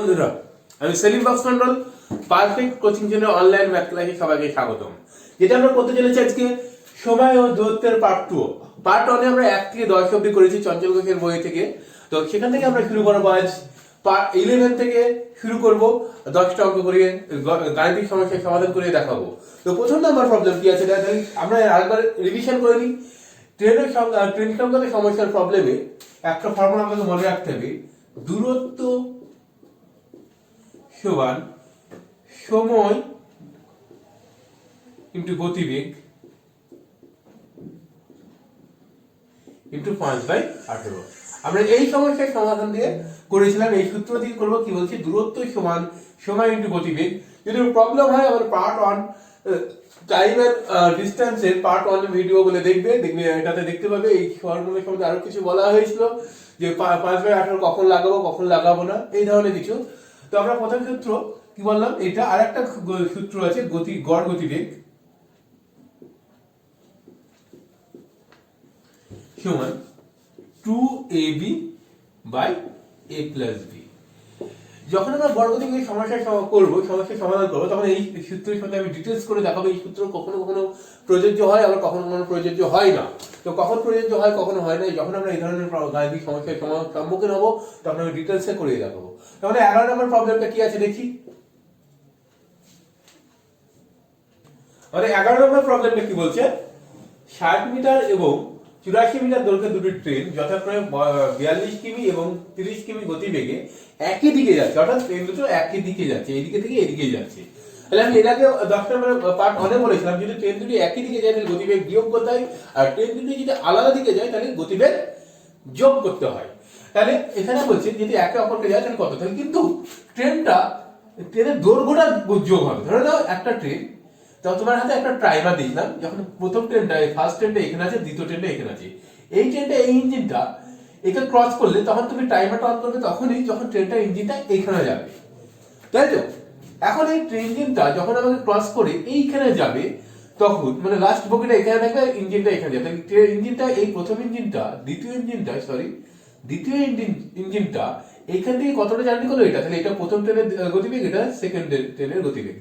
বন্ধুরা, আমি Selim Baksh Mondal, perfect coaching channel online math ক্লাসে সবাইকে স্বাগতম। যেটা আমরা করতে চলেছি আজকে সময় ও দূরত্বের পার্ট 2। পার্ট 1 এ আমরা 1 থেকে 10 অবধি করেছি চঞ্চল ঘোষের বই থেকে। তো সেখান থেকে আমরা শুরু করব আজ পার্ট 11 থেকে শুরু করব 10টা অঙ্ক করিয়ে গাণিতিক সমস্যার সমাধান করে দেখাবো। তো প্রথম নাম্বার প্রবলেম কি আছে দেখেন, আমরা আরেকবার রিভিশন করে নিই। ট্রেন সংক্রান্ত সমস্যার প্রবলেমে একটা ফর্মুলা আমাকে মনে রাখতে হবে, দূরত্ব সমান সময় ইন্টু গতিবেগ ইন্টু 5/18। আমরা এই সমস্যার সমাধান দিয়ে করেছিলাম, এই সূত্র দিয়ে করবো। কি বলছি, দূরত্ব সমান সময় ইন্টু গতিবেগ। যদি প্রবলেম হয় আমার পার্ট 1 টাইম এন্ড ডিসটেন্সের পার্ট 1 ভিডিও গুলো দেখবে, এটাতে দেখতে পাবে এই ফর্মুলা সম্বন্ধে আরো কিছু বলা হয়েছিল, যে 5/18 কখন লাগাবো কখন লাগাবো না, এই ধরনের কিছু। তো আমরা প্রথম সূত্র কি বললাম, এটা আর একটা সূত্র আছে, গড় গতিবেগ সমান 2ab by a plus b। যখন আমরা গড় গতিবেগের সমস্যার সমাধান করবো, তখন এই সূত্রের সাথে আমি ডিটেলস করে দেখাবো। এই সূত্র কখনো কখনো প্রযোজ্য হয়, আবার কখনো কখনো প্রযোজ্য হয় না। তো কখন প্রযোজ্য হয় কখনো হয় না, যখন আমরা এই ধরনের গাণিতিক সমস্যার সম্মুখীন হবো তখন আমি ডিটেলসে করে দেখাবো। তাহলে 11 নম্বর প্রবলেমটা কি আছে দেখি। আমাদের 11 নম্বর প্রবলেমটা কি বলছে, 60 মিটার এবং 84 মিটার দৈর্ঘ্যের দুটি ট্রেন যথাক্রমে 42 কিমি এবং 30 কিমি গতিবেগে একই দিকে যাচ্ছে, অর্থাৎ ট্রেন দুটো একই দিকে যাচ্ছে, এদিকে থেকে এদিকে যাচ্ছে। তাহলে আমি এর আগে 10 নম্বর পার্ট 1 এ বলেছিলাম, যদি ট্রেন দুটি একই দিকে যায় তাহলে গতিবেগ বিয়োগ করতে হয়, আর ট্রেন দুটি যদি আলাদা দিকে যায় তাহলে গতিবেগ যোগ করতে হয়। তাহলে এখানে বলছে যদি একে অপরকে যায় তাহলে কত, তাহলে কিন্তু ট্রেনের দৈর্ঘ্যটা যোগ হবে। ধরে নাও একটা ট্রেন, তো তোমার হাতে একটা টাইমার দিলাম, যখন প্রথম ট্রেনটা ফার্স্ট ট্রেনটা এখানে আছে, দ্বিতীয় ট্রেনটা এখানে আছে, এই ট্রেনটা এই ইঞ্জিনটা একে ক্রস করলে তখন তুমি টাইমারটা অন করবে তখনই যখন ট্রেনটার ইঞ্জিনটা এইখানে যাবে, তাই তো? এখন এই ট্রেনটা যখন আমাকে ক্রস করে এইখানে যাবে, তখন মানে লাস্ট বগিটা এখানে থাকবে, ইঞ্জিনটা এখানে যাবে। ইঞ্জিনটা এই প্রথম ইঞ্জিনটা দ্বিতীয় ইঞ্জিনটা এইখান থেকে কতটা জার্নি করলো এটা, তাহলে এটা প্রথম ট্রেনের গতিবেগ, এটা সেকেন্ড ট্রেনের গতিবেগ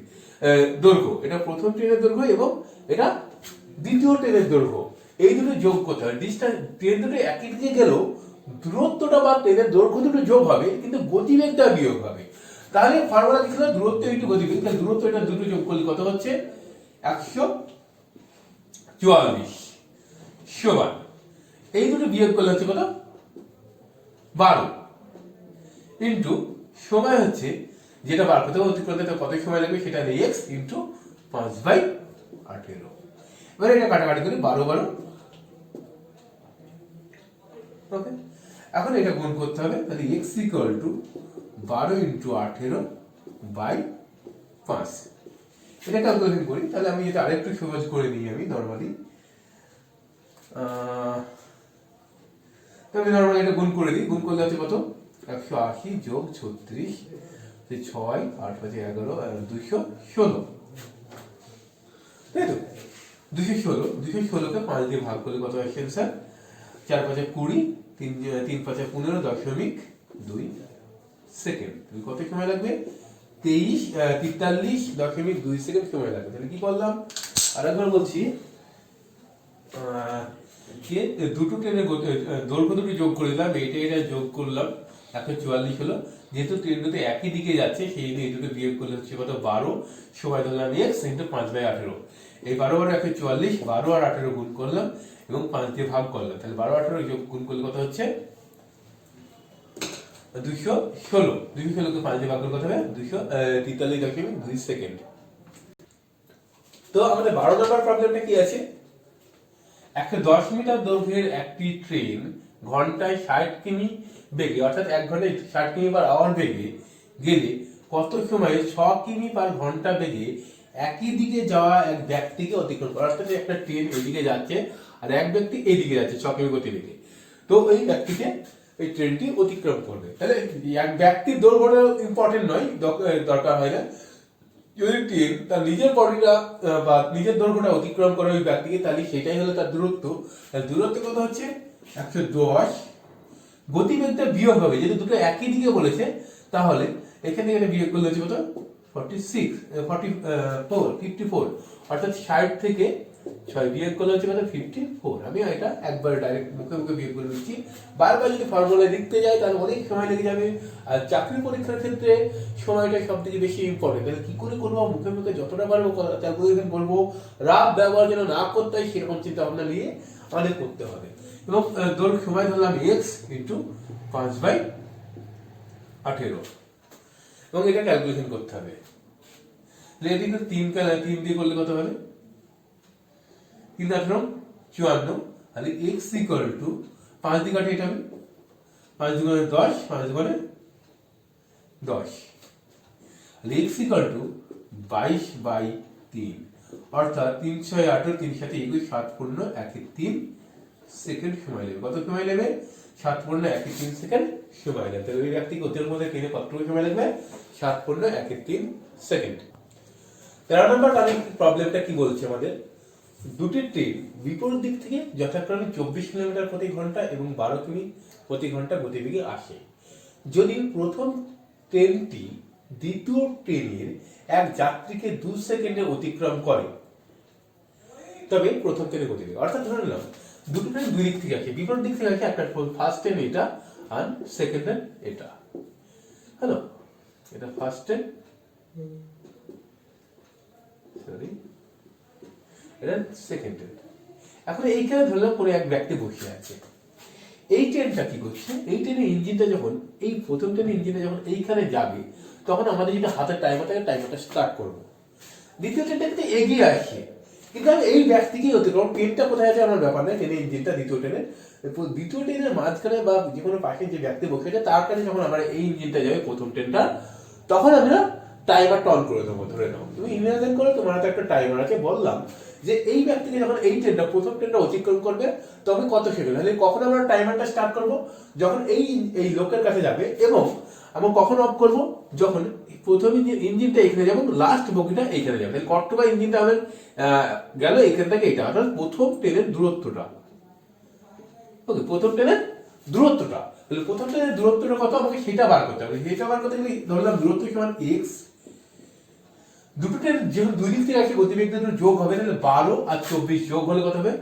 দৈর্ঘ্য, এটা প্রথম ট্রেনের দৈর্ঘ্য এবং এটা দ্বিতীয় ট্রেনের দৈর্ঘ্য, এই দুটো যোগ করতে হয়। ট্রেন দুটো একই দিকে গেলেও দূরত্বটা বা ট্রেনের দৈর্ঘ্য দুটো যোগ হবে, কিন্তু গতিবেগটা বিয়োগ হবে। তাহলে ফর্মুলা কি ছিল, দূরত্ব ইন্টু গতিবেগ। তাহলে দূরত্ব এটা দুটো যোগ করলে কত হচ্ছে, 144 সমান এই দুটো বিয়োগ করলে হচ্ছে কত, 12 ইন্টু সময় হচ্ছে যেটা বার করতে হবে, অতিক্রান্ত কত সময় লাগবে সেটা নেই, x ইন্টু 5/18। এবারে এটা কাটাকাটি করে 12 ওকে। এখন এটা গুণ করতে হবে, তাহলে x equal to 12 into 18 by 5। এটা ক্যালকুলেশন করি, তাহলে আমি এটা আরেকটু সহজ করে নিই। আমি নরমালি এটা গুণ করে দিই। গুণ করলে হচ্ছে কত, 180 যোগ 36 6 8 5 11 216, তাই তো? 216কে 5 দিয়ে ভাগ করলে কত আসছে স্যার, 4 5 20, 3 5 15.2 সেকেন্ড। কত সময় লাগবে, 43.2 সেকেন্ড সময় লাগবে। তাহলে কি করলাম, আরেকবার বলছি, দুটো ট্রেনের দৈর্ঘ্য দুটো যোগ করে দিলাম, এটা যোগ করলাম, 144 হলো। যেহেতু ট্রেন দুটো একই দিকে যাচ্ছে সেই নিয়ে এই দুটো বিয়োগ করলে হচ্ছে কত, 12 সময় ধরলাম x ইন্টু 5/18। এই 12 আর 144, 12 আর 18 গুণ করলাম এবং 5 দিয়ে ভাগ করলাম, তাহলে 12 18 যোগ গুণ করলে কত হচ্ছে, 216। 216কে 5 দিয়ে ভাগ করলে কত হবে, 243.2 সেকেন্ড। তো আমাদের 12 নম্বর প্রবলেমটা কি আছে, 110 মিটার দৈর্ঘ্যের একটি ট্রেন ঘন্টায় 60 কিমি বেগে, অর্থাৎ 1 ঘন্টায় 60 কিমি পার আওয়ার বেগে গেলে কত সময়ে 6 কিমি পার ঘন্টা বেগে একই দিকে যাওয়া এক ব্যক্তিকে অতিক্রম করে। অর্থাৎ একটা ট্রেন এদিকে যাচ্ছে আর এক ব্যক্তি এইদিকে যাচ্ছে 6 কিমি গতিবেগে, তো এই ব্যক্তিকে এই ট্রেনটি অতিক্রম করবে। তাহলে এক ব্যক্তির দৈর্ঘ্যটা ইম্পর্টেন্ট নয়, দরকার হয় না। যদি ট্রেন তার নিজের বডিটা বা নিজের দৈর্ঘ্যটা অতিক্রম করে ওই ব্যক্তিকে, তাহলে সেটাই হলো তার দূরত্ব। দূরত্ব কত হচ্ছে, 110। গতিবেগটা বিয়োগ হবে, যেহেতু দুটো একই দিকে বলেছে, তাহলে এখান থেকে এটা বিয়োগ করলে হচ্ছে কত 54 অর্থাৎ 60 থেকে 6 বিয়োগ করলে হচ্ছে কত 54। আমি এটা একবার ডাইরেক্ট মুখে মুখে বিয়োগ করে দিচ্ছি। বারবার যদি ফর্মুলা লিখতে যাই তাহলে অনেক সময় লেগে যাবে। আর চাকরি পরীক্ষার ক্ষেত্রে সময়টা সব থেকে বেশি ইম্পর্টেন্ট। তাহলে কি করে করবো, মুখে মুখে যতটা পারবো ক্যালকুলেশন করবো, রাফ ব্যবহার যেন না করতে হয় সেরকম চিন্তা ভাবনা নিয়ে আমাদের করতে হবে। এবং দৈর্ঘ্য সময় ধরলাম x ইন্টু 5/18 এবং এটা ক্যালকুলেশন করতে হবে। এদিকে 3 দিয়ে করলে কত হবে 3×8 54, তাহলে x ইকুয়াল টু 5 দিয়ে কাটে এটা হবে 5 দুগুণে 10, 5 দুগুণে 10, তাহলে x ইকুয়াল টু 22/3 অর্থাৎ 3×6 = 3 সাথে 21 7 পূর্ণ 1/3 সেকেন্ড সময় নেবে। কত সময় নেবে 7 পূর্ণ 1/3 সেকেন্ড সময় নেবে। তাহলে ওই ব্যক্তি গতির মধ্যে ট্রেনে কতটুকু সময় লাগবে 7 পূর্ণ 1/3 সেকেন্ড। 13 নম্বর প্রবলেমটা কি বলছে আমাদের, দুটি ট্রেন বিপরীত দিক থেকে যথাক্রমে 24 কিলোমিটার প্রতি ঘন্টা এবং 12 কিমি প্রতি ঘন্টা গতিবেগে আসে। যদি প্রথম ট্রেনটি দ্বিতীয় ট্রেনের এক যাত্রীকে 2 সেকেন্ডে অতিক্রম করে তবে প্রথম ট্রেনের গতিবেগ, অর্থাৎ ধরে নিলাম দুটো ট্রেন দুই দিক থেকে আসে, বিপরীত দিক থেকে আসে, একটা ফার্স্ট ট্রেন এটা আর সেকেন্ড ট্রেন এটা। হ্যালো, এটা ফার্স্ট ট্রেন, সরি এটা সেকেন্ড ট্রেন। এখন এইখানে ধরলাম কোনো এক ব্যক্তি বসে আছে। এই ট্রেনটা কি করছে, এই ট্রেনের ইঞ্জিনটা যখন এই প্রথম ট্রেনের ইঞ্জিনটা যখন এইখানে যাবে তখন আমাদের যেটা হাতের টাইমার থাকে টাইমারটা স্টার্ট করবো। দ্বিতীয় ট্রেনটা কিন্তু এগিয়ে আসছে, কিন্তু আমি এই ব্যক্তিকেই অতিক্রম, ট্রেনটা কোথায় আছে আমার ব্যাপার নয়, ট্রেনের ইঞ্জিনটা দ্বিতীয় ট্রেনের মাঝখানে বা যে কোনো পাশে যে ব্যক্তি বসে আছে তার কাছে যখন আমার এই ইঞ্জিনটা যাবে প্রথম ট্রেনটা, তখন আমরা টাইমারটা অন করে দেবো। ধরে নাও তুমি ইমাজিন করো তোমার হাতে একটা টাইমার আছে, বললাম যে এই ব্যক্তিকে যখন এই ট্রেনটা প্রথম ট্রেনটা অতিক্রম করবে তবে কত সেকেন্ড, তাহলে কখন আমরা টাইমারটা স্টার্ট করব যখন এই লোকের কাছে যাবে, এবং আমরা কখন অফ করব যখন প্রথম ইঞ্জিনটা এখানে যাবে লাস্ট বগিটা এইখানে যাবে। তাহলে কতটা ইঞ্জিনটা হবে গেল এখান থেকে এটা, অর্থাৎ প্রথম ট্রেনের দূরত্বটা। ওকে, প্রথম ট্রেনের দূরত্বটা, তাহলে প্রথম ট্রেনের দূরত্বটা কত আমাকে সেটা বার করতে হবে। সেটা বার করতে গেলে ধরলাম দূরত্ব সমান x, দুটো ট্রেন যেহেতু দুই দিক থেকে আসে গতিবেগ দুটো যোগ হবে, তাহলে 12 আর 24 যোগ হলে কত হবে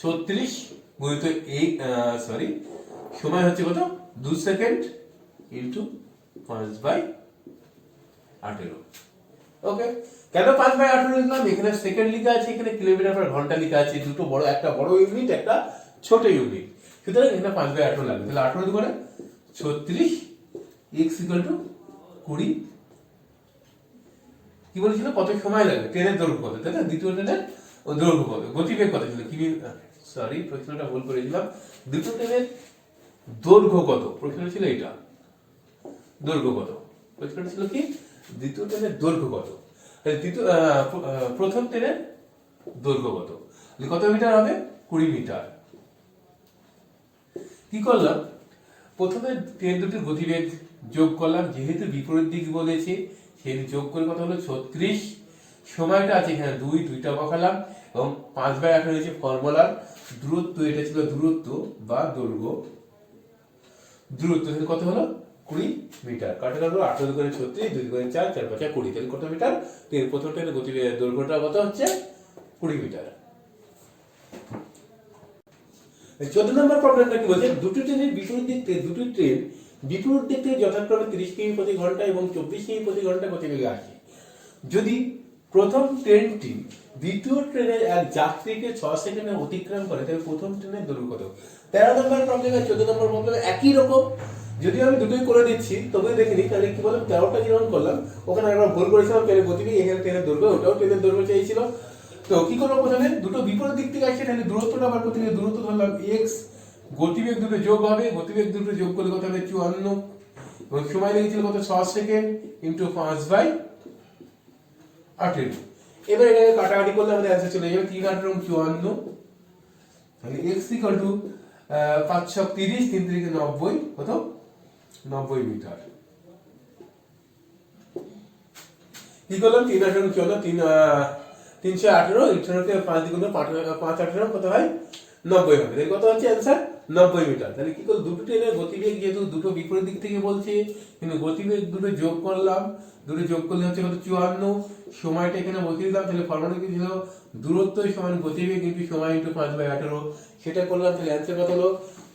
36 গুণিত সময় হচ্ছে কত 2 সেকেন্ড ইন্টু 5/18। ওকে, কেন 5/18 লিখলাম, এখানে সেকেন্ড লেখা আছে, এখানে কিলোমিটার পার ঘন্টা লেখা আছে, দুটো বড়, একটা বড় ইউনিট একটা ছোট ইউনিট, সুতরাং এখানে 5/18 লাগবে। তাহলে 18 করে 36, x ইকুয়াল টু 20। কি বলেছিল কত সময় লাগবে, ট্রেনের দৈর্ঘ্য কত, তাই না, দ্বিতীয় ট্রেনের দৈর্ঘ্য কত, গতিবেগ কত ছিল, কি সরি প্রশ্নটা ভুল করেছিলাম, দ্বিতীয় ট্রেনের দৈর্ঘ্য কত, প্রশ্ন ছিল এটা, দৈর্ঘ্য কত, প্রশ্ন ছিল কি দ্বিতীয় ট্রেনের দৈর্ঘ্য কত, প্রথম ট্রেনের দৈর্ঘ্য কত, কত মিটার হবে 20 মিটার। কি করলাম, প্রথমে ট্রেন দুটির গতিবেগ যোগ করলাম, যেহেতু বিপরীত দিক বলেছে সেই যোগ করে কত হলো 36, সময়টা আছে এখানে 2টা বসালাম এবং 5/18 হচ্ছে ফর্মুলার দূরত্ব, এটা ছিল দূরত্ব বা দৈর্ঘ্য, দূরত্ব কত হলো 20 মিটার, কাটা গেল 18 করে 36, 2 করে 4, 4 5 20, তাহলে কত মিটার, প্রথম ট্রেনের গতিবেগ দৈর্ঘ্যটা কত হচ্ছে 20 মিটার। 14 নম্বর প্রবলেমটা কি বলছে, দুটি ট্রেনের বিপরীত দিক থেকে দুটি ট্রেন বিপরীত দিক থেকে যথাক্রমে 30 কিমি প্রতি ঘন্টা এবং 24 কিমি প্রতি ঘন্টা গতিবেগে আসে। যদি প্রথম ট্রেনটি দ্বিতীয় ট্রেনের এক যাত্রীকে 6 সেকেন্ডে অতিক্রম করে তবে প্রথম ট্রেনের দৈর্ঘ্য কত। 13 নম্বর প্রবলেম আর 14 নম্বর প্রবলেম একই রকম, যদি আমি দুটোই করে দিচ্ছি তবে দেখে নিই, তাহলে কি বললাম 13টা যেরকম করলাম ওখানে আমরা ভুল করেছিলাম, ট্রেনের গতিবেগ, এখানে ট্রেনের দৈর্ঘ্য, ওটাও ট্রেনের দৈর্ঘ্য চাইছিল। তো কি করবো, প্রথমে দুটো বিপরীত দিক থেকে আসছে, তাহলে দূরত্বটা বার করতে গেলে দূরত্ব ধরলাম x, গতিবেগ দুটো যোগ হবে, গতিবেগ দুটো যোগ করলে কত হবে 54, এবং সময় লেগেছিল কত 6 সেকেন্ড ইন্টু 5/18। এবার এটাকে কাটাকাটি করলে আমাদের অ্যান্সার চলে যাবে 3 8 54, তাহলে x ইকুয়াল টু 5 6 30, 3 3 90, কত 90 মিটার। কি করলাম 3 8 54, 318, 18 কে 5 দ্বিগুণ 5 18 কত হয় 90 হবে, কত হচ্ছে অ্যান্সার 90 মিটার। তাহলে কি করলো, দুটো ট্রেনের গতিবেগ যেহেতু দুটো বিপরীত দিক থেকে বলছে, কিন্তু গতিবেগ দুটো যোগ করলাম, দুটো যোগ করলে হচ্ছে কত 54, সময়টা এখানে বসিয়ে দিলাম। তাহলে ফর্মুলা কি ছিল, দূরত্ব সমান গতিবেগ ইন্টু সময় ইন্টু 5/18, সেটা করলাম। তাহলে অ্যান্সার কত হলো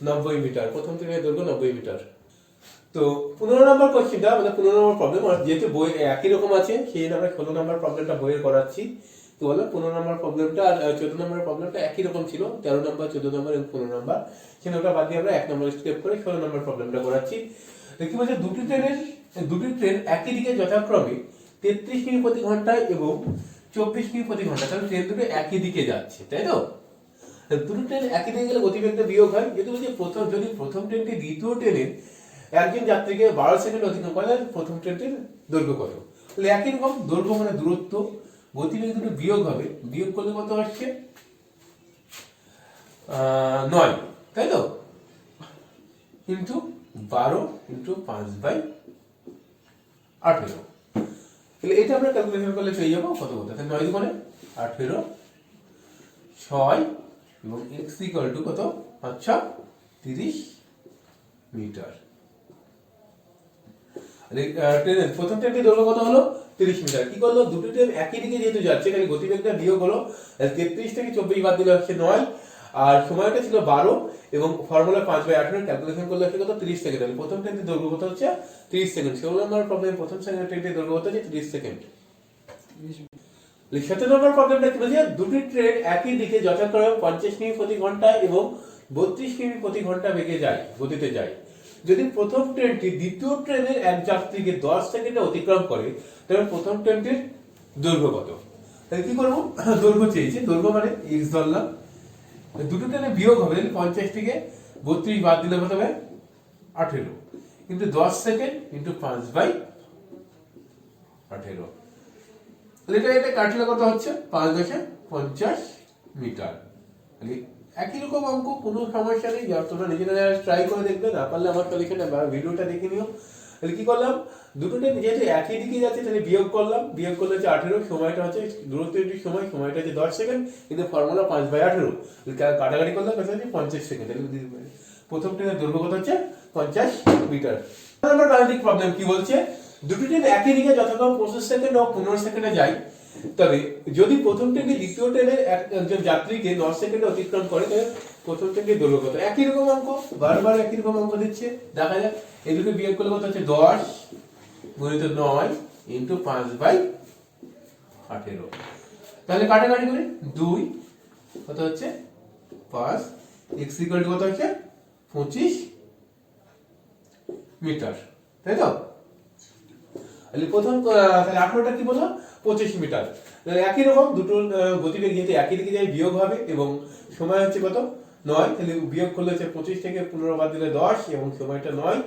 90 মিটার। প্রথম ট্রেনের দৈর্ঘ্য 90 মিটার। তো 15 নম্বর কোশ্চেনটা, মানে 15 নম্বর প্রবলেম, আর যেহেতু বই একই রকম আছে সেই জন্য আমরা 16 নম্বর প্রবলেমটা বইয়ের করাচ্ছি। তো বলো 15 নম্বর প্রবলেমটা আর 14 নম্বর প্রবলেমটা একই রকম ছিল, 13 নম্বর, 14 নম্বর এবং 15 নম্বর, সেখানে ওটা বাদ দিয়ে আমরা 1 নম্বর স্টেপ করে 16 নম্বর প্রবলেমটা করাচ্ছি। দেখতে পাচ্ছি দুটি ট্রেন একই দিকে যথাক্রমে 33 কিমি প্রতি ঘন্টায় এবং 24 কিমি প্রতি ঘন্টা, তাহলে ট্রেন দুটো একই দিকে যাচ্ছে, তাই তো? দুটো ট্রেন একই দিকে গেলে গতিবেগটা বিয়োগ হয়। যেহেতু বলছি যদি প্রথম ট্রেনটি দ্বিতীয় ট্রেনের একজন যাত্রীকে 12 সেকেন্ড অতিক্রম করে, প্রথম ট্রেনটির দৈর্ঘ্য কত? তাহলে একই রকম দৈর্ঘ্য মানে দূরত্ব, গতিবেগ দুটো বিয়োগ হবে, বিয়োগ করলে কত আসছে 9, তাই তো? কিন্তু 12 ইন্টু 5/18, তাহলে এটা আমরা ক্যালকুলেশন করলে পেয়ে যাবো কত কত। তাহলে 9 মানে 18, 6 এবং x ইকুয়াল টু কত, আচ্ছা 30 মিটার। ট্রেনের প্রথম ট্রেনটির দৈর্ঘ্য কত হলো 30 মিটার। কি করলো, দুটো ট্রেন একই দিকে যেহেতু যাচ্ছে, তাহলে গতিবেগটা বিয়োগ হলো, 33 থেকে 24 বাদ দিলে হচ্ছে 9, আর সময়টা ছিল 12 এবং ফর্মুলা 5/18 ক্যালকুলেশন করলে হচ্ছে কত 30 সেকেন্ড। তাহলে প্রথম ট্রেনটির দৈর্ঘ্য কত হচ্ছে 30 সেকেন্ড। 16 নম্বর প্রবলেম, প্রথম ট্রেনটির দৈর্ঘ্য কত হচ্ছে 30 সেকেন্ড। 17 নম্বর প্রবলেমটা কি বলছে, দুটি ট্রেন একই দিকে যথাক্রমে 50 কিমি প্রতি ঘন্টা এবং 32 কিমি প্রতি ঘন্টা বেগে যায়, গতিতে যায়। যদি প্রথম ট্রেনটি দ্বিতীয় ট্রেনের এক যাত্রীকে 10 সেকেন্ডে অতিক্রম করে, তাহলে প্রথম ট্রেনটির দৈর্ঘ্য কত? তাহলে কি করবো, দৈর্ঘ্য চেয়েছে, দৈর্ঘ্য মানে x ধরলাম, দুটো ট্রেনে বিয়োগ হবে, 50 থেকে 32 বাদ দিলে কত হবে 18, কিন্তু 10 সেকেন্ড ইন্টু 5/18, এটা কাটলে কত হচ্ছে 5.50 মিটার। একই রকম অঙ্ক, কোনো সমস্যা নেই, যা তোমরা নিজেরা ট্রাই করে দেখবে, না পারলে আমার সলিউশনে বা ভিডিওটা দেখে নিও। তাহলে কি করলাম, দুটো ট্রেন যেহেতু একই দিকে যাচ্ছে, তাহলে বিয়োগ করলাম, বিয়োগ করলে হচ্ছে 18, সময়টা হচ্ছে দূরত্ব ইন্টু সময়, সময়টা হচ্ছে 10 সেকেন্ড, কিন্তু ফর্মুলা 5/18, কাটাকাটি করলাম কত হচ্ছে 50 সেকেন্ড। প্রথম ট্রেনের দৈর্ঘ্য কত হচ্ছে 50 মিটার। আমার গাণিতিক প্রবলেম কি বলছে, দুটি ট্রেন একই দিকে যথাক্রমে 25 সেকেন্ড ও 15 সেকেন্ডে যায়, তবে যদি প্রথম ট্রেনটি দ্বিতীয় ট্রেনের একজন যাত্রীকে 9 সেকেন্ডে অতিক্রম করে, তাহলে প্রথম ট্রেনটির দৈর্ঘ্য কত? একই রকম অঙ্ক, বারবার একই রকম অঙ্ক দিচ্ছে। দেখা যাক, এই দুটো বিয়োগ করলে কত হচ্ছে 10 গুণিত 9 ইন্টু 5/18, তাহলে কাটাকাটি করি, 2 কত হচ্ছে 5, x ইকুয়াল টু কত হচ্ছে 25 মিটার, তাই তো? প্রথম তাহলে 18টা কি বললাম 25 মিটার। একই রকম দুটো গতিবেগ যেহেতু একই দিকে যায়, বিয়োগ হবে এবং সময় হচ্ছে কত 9, তাহলে বিয়োগ করলে হচ্ছে 25 থেকে 15 বাদ দিলে 10 এবং সময়টা 9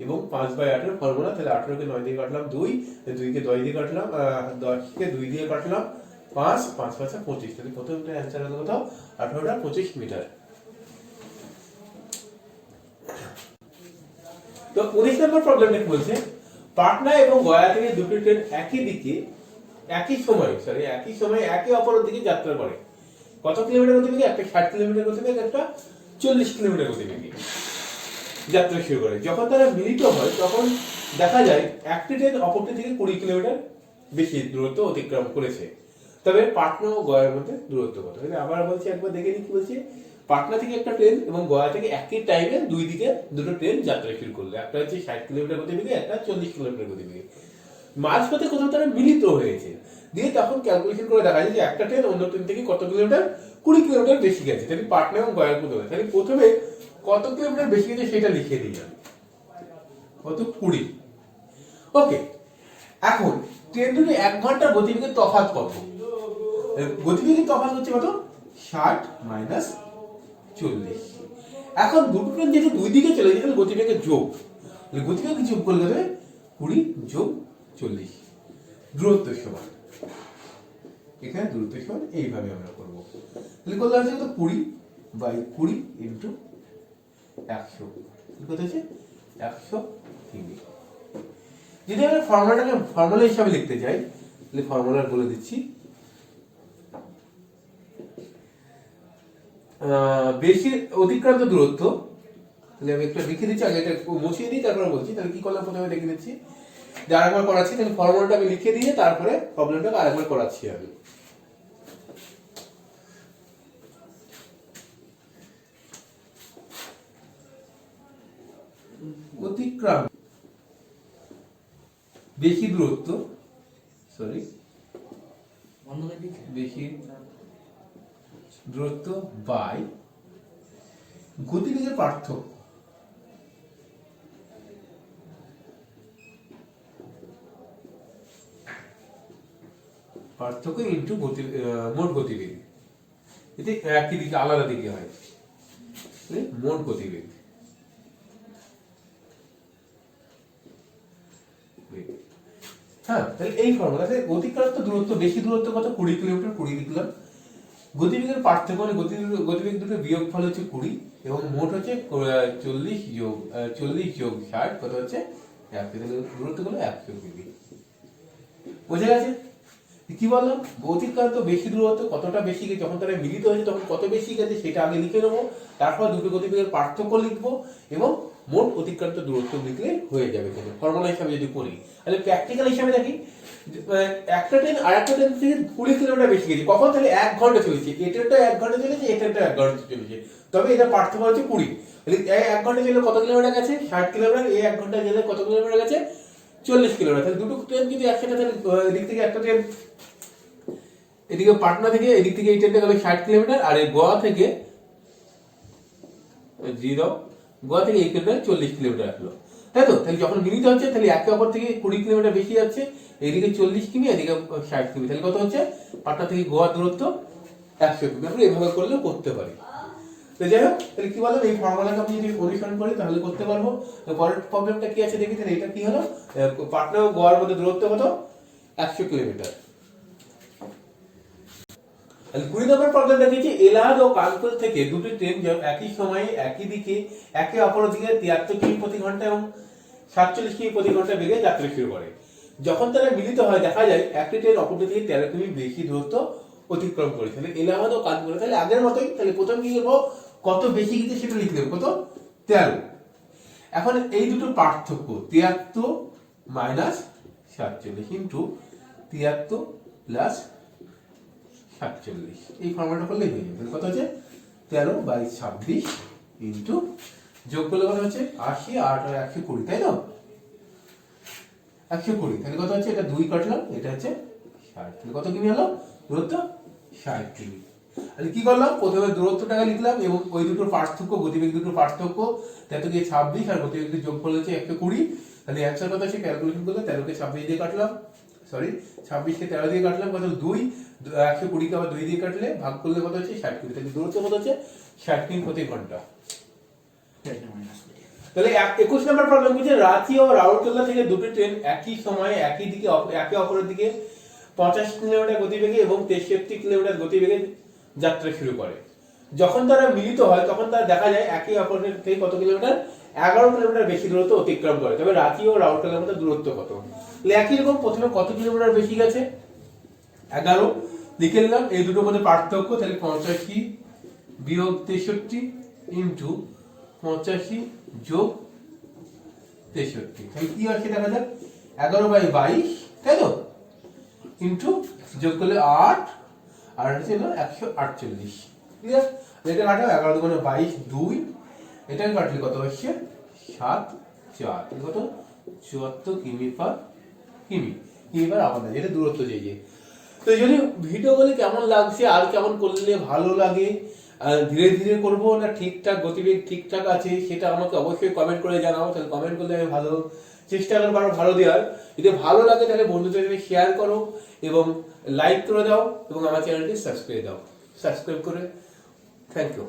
এবং 5/18 ফর্মুলা। তাহলে 18 কে 9 দিয়ে কাটলাম 2, 2 কে 10 দিয়ে কাটলাম, 10 কে 2 দিয়ে কাটলাম 5, 5 5 25, তাহলে প্রথমটা অ্যান্সার হলো কত 18টা 25 মিটার। তো 19 নম্বর প্রবলেমটা কি বলছে, পাটনা এবং গয়া থেকে দুটি ট্রেন একই দিকে একই সময় একে অপরের দিকে যাত্রা করে। কত কিলোমিটার গতিবেগে? একটা 60 কিলোমিটার গতিবেগ, একটা 40 কিলোমিটার গতিবেগে যাত্রা শুরু করে। যখন তারা মিলিত হয়, তখন দেখা যায় একটি ট্রেন অপরটি থেকে 20 কিলোমিটার বেশি দূরত্ব অতিক্রম করেছে। তবে পাটনা ও গয়ার মধ্যে দূরত্ব কত? আবার বলছি, একবার দেখে নিই কি বলছে। পাটনা থেকে একটা ট্রেন এবং গয়া থেকে একই টাইমে দুই দিকে দুটো ট্রেন যাত্রা শুরু করলো। একটা হচ্ছে 60 কিলোমিটার গতিবেগে, একটা 40 কিলোমিটার গতিবেগে। মাঝপথে কোথাও তারা মিলিত হয়েছে, দিয়ে তখন ক্যালকুলেশন করে দেখা যায় যে একটা ট্রেন অন্য ট্রেন থেকে কত কিলোমিটার, 20 কিলোমিটার বেশি গেছে। তাহলে পাটনা এবং গয়ার মধ্যে, তাহলে প্রথমে কত কিলোমিটার বেশি গেছে সেটা লিখে দিই আমি, কত 20। ওকে, এখন ট্রেন দুটো 1 ঘন্টার গতিবেগের তফাৎ কত? গতিবেগের তফাৎ হচ্ছে কত 60 মাইনাস 40। এখন দুটো ট্রেন যেহেতু দুই দিকে চলে যেতে, গতিবেগের যোগ, গতিবেগ যোগ করলে হবে 20 যোগ 40, দূরত্ব সমান। এখানে দূরত্ব সমান এইভাবে আমরা করবো। তাহলে করলে হচ্ছে কত 20/20 ইন্টু 100, কত হচ্ছে 100 কিমি। যদি আমরা ফর্মুলা হিসাবে লিখতে চাই, তাহলে ফর্মুলা বলে দিচ্ছি। বেশি অতিক্রান্ত দূরত্ব তাহলে আমি একটা লিখে দিচ্ছি, আগে এটা মুছিয়ে দিই তারপরে বলছি। তাহলে কি করলাম, প্রথমে লিখে দিচ্ছি, যে আরেকবার করাচ্ছি, তাহলে ফর্মুলাটা আমি লিখে দিয়ে তারপরে প্রবলেমটাকে আরেকবার করাচ্ছি আমি। অতিক্রান্ত বেশি দূরত্ব, সরি বেশি দূরত্ব বাই গতিবেগের পার্থক্য, ইন্টু মোট গতিবেগ। এতে একই দিকে আলাদা দিকে হয়, মোট গতিবেগ। হ্যাঁ, তাহলে এই ফর্মুলা অতিক্রান্ত দূরত্ব, বেশি দূরত্ব কত, 20 কিলোমিটার, 20 লিখলাম। গতিবেগের পার্থক্য মানে গতিবেগ দুটো বিয়োগফল হচ্ছে 20 এবং মোট হচ্ছে 40 যোগ 60 কত হচ্ছে 1, দূরত্ব হলো 100 মিলি। বোঝা গেছে? কি বললাম, অতিক্রান্ত বেশি দূরত্ব কতটা বেশি গেছে, যখন তারা মিলিত হয়েছে তখন কত বেশি গেছে সেটা আগে লিখে নেবো, তারপর দুটো গতিবেগের পার্থক্য লিখবো এবং মোট অতিক্রান্ত দূরত্ব লিখলে হয়ে যাবে। ফর্মুলা হিসাবে যদি করি, তাহলে প্র্যাকটিক্যাল হিসাবে দেখি, একটা ট্রেন আর একটা ট্রেন থেকে 20 কিলোমিটার বেশি গেছে, কখন, তাহলে 1 ঘন্টা চলেছে, এটারটা 1 ঘন্টা চলেছে, এটারটা 1 ঘন্টা চলেছে, তবে এটা পার্থক্য হচ্ছে 20। তাহলে 1 ঘন্টা চলে কত কিলোমিটার গেছে, 60 কিলোমিটার, 1 ঘন্টা গেলে কত কিলোমিটার গেছে, 40 কিলোমিটার। তাহলে দুটো ট্রেন যদি একসাথে, তাহলে এদিক থেকে একটা ট্রেন, এদিকে পাটনা থেকে এদিক থেকে এই ট্রেনটা গেল 60 কিলোমিটার, আর এই গোয়া থেকে এই ট্রেনটা 40 কিলোমিটার আসলো, তাই তো? তাহলে যখন মিলিত হচ্ছে তাহলে একে অপর থেকে 20 কিলোমিটার বেশি যাচ্ছে, এদিকে 40 কিমি, এদিকে 60 কিমি, তাহলে কত হচ্ছে, পাটনা থেকে গোয়ার দূরত্ব 100 কিমি। আমরা এভাবে করলেও করতে পারি। তো যাই হোক, তাহলে কি বললাম, এই ফর্মুলাটা আমি যদি অনুসরণ করি তাহলে করতে পারবো। তো পরের প্রবলেমটা কি আছে দেখি, তাহলে এটা কি হলো, পাটনা ও গোয়ার মধ্যে দূরত্ব কত, 100 কিলোমিটার। 20 নম্বর প্রবলেম দেখেছি, এলাহাবাদ ও কানপুর থেকে দুটি ট্রেন একই সময়ে একই দিকে একে অপরের দিকে 73 কিমি প্রতি ঘন্টা এবং 47 কিমি প্রতি ঘন্টা বেগে যাত্রা শুরু করে। যখন তারা মিলিত হয় দেখা যায় একটি ট্রেন অপরটি থেকে 13 কিমি বেশি দূরত্ব অতিক্রম করে। তাহলে এলাহাবাদ ও কানপুর, তাহলে আগের মতোই, তাহলে প্রথম কি করবো, কত বেশি গেছে সেটা লিখে দেবো, কত, 13। এখন এই দুটো পার্থক্য 73 মাইনাস 47 ইন্টু 73 প্লাস 47, এই ফর্মুলাটা করলে হয়ে যাবে। কত হচ্ছে 13/26 ইন্টু যোগ করলে কত হচ্ছে 80, 8 আর 120, তাই তো 120। তাহলে কত হচ্ছে, এটা 2 কাটলাম, এটা হচ্ছে 60, তাহলে কত কিমি হলো, দূরত্ব 60 কিমি। তাহলে কি করলাম, প্রথমে দূরত্বটাকে লিখলাম এবং ওই দুটোর পার্থক্য, গতিবেগ দুটোর পার্থক্য, তাতে কি 26 আর গতিবেগ যোগ করলে হচ্ছে 120। তাহলে অ্যান্সার কত আছে, ক্যালকুলেশন করলে 13 কে 26 দিয়ে কাটলাম, সরি 26 কে 13 দিয়ে কাটলাম, কত 2, 120 কে আবার 2 দিয়ে কাটলে ভাগ করলে কত হচ্ছে 60 কিমি। তাহলে দূরত্ব কত হচ্ছে 60 কিমি প্রতি ঘন্টা। তাহলে 21 নম্বর প্রবলেম হচ্ছে, রাঁচি ও রাউরকেলা থেকে দুটি ট্রেন একই সময়ে একই দিকে একে অপরের দিকে 50 কিলোমিটার গতিবেগে এবং 63 কিলোমিটার গতিবেগে যাত্রা শুরু করে। যখন তারা মিলিত হয় তখন তারা দেখা যায় একে অপরের থেকে কত কিলোমিটার, 11 কিলোমিটার বেশি দূরত্ব অতিক্রম করে। তবে রাঁচি ও রাউরকেলার মধ্যে দূরত্ব কত, একই রকম, প্রথমে কত কিলোমিটার বেশি গেছে, 11 লিখে নিলাম। এই দুটোর মধ্যে পার্থক্য, তাহলে 85 বিয়োগ 63 ইন্টু 85 যোগ 63, তাহলে কি আসছে দেখা যাক, 11/22, তাই তো, ইন্টু যোগ করলে 8 আর হচ্ছে 148, ক্লিয়ার? এটা কাটাও, 11 দুগুণে 22, 2, এটা কাটলে কত হচ্ছে 7, 4, কত 74 কিমি পার কিমি, এবার আমাদের এটা দূরত্ব যে। তো যদি ভিডিওগুলি কেমন লাগছে আর কেমন করলে ভালো লাগে, ধীরে ধীরে করব না ঠিকঠাক গতিবেগ ঠিকঠাক আছে, সেটা আমাকে অবশ্যই কমেন্ট করে জানাও। তাহলে কমেন্ট করলে আমি ভালো চেষ্টা করবো আরো ভালো দেওয়ার। যদি ভালো লাগে তাহলে বন্ধুদের সাথে শেয়ার করো এবং লাইক করে দাও এবং আমার চ্যানেলটি সাবস্ক্রাইব করে, থ্যাংক ইউ।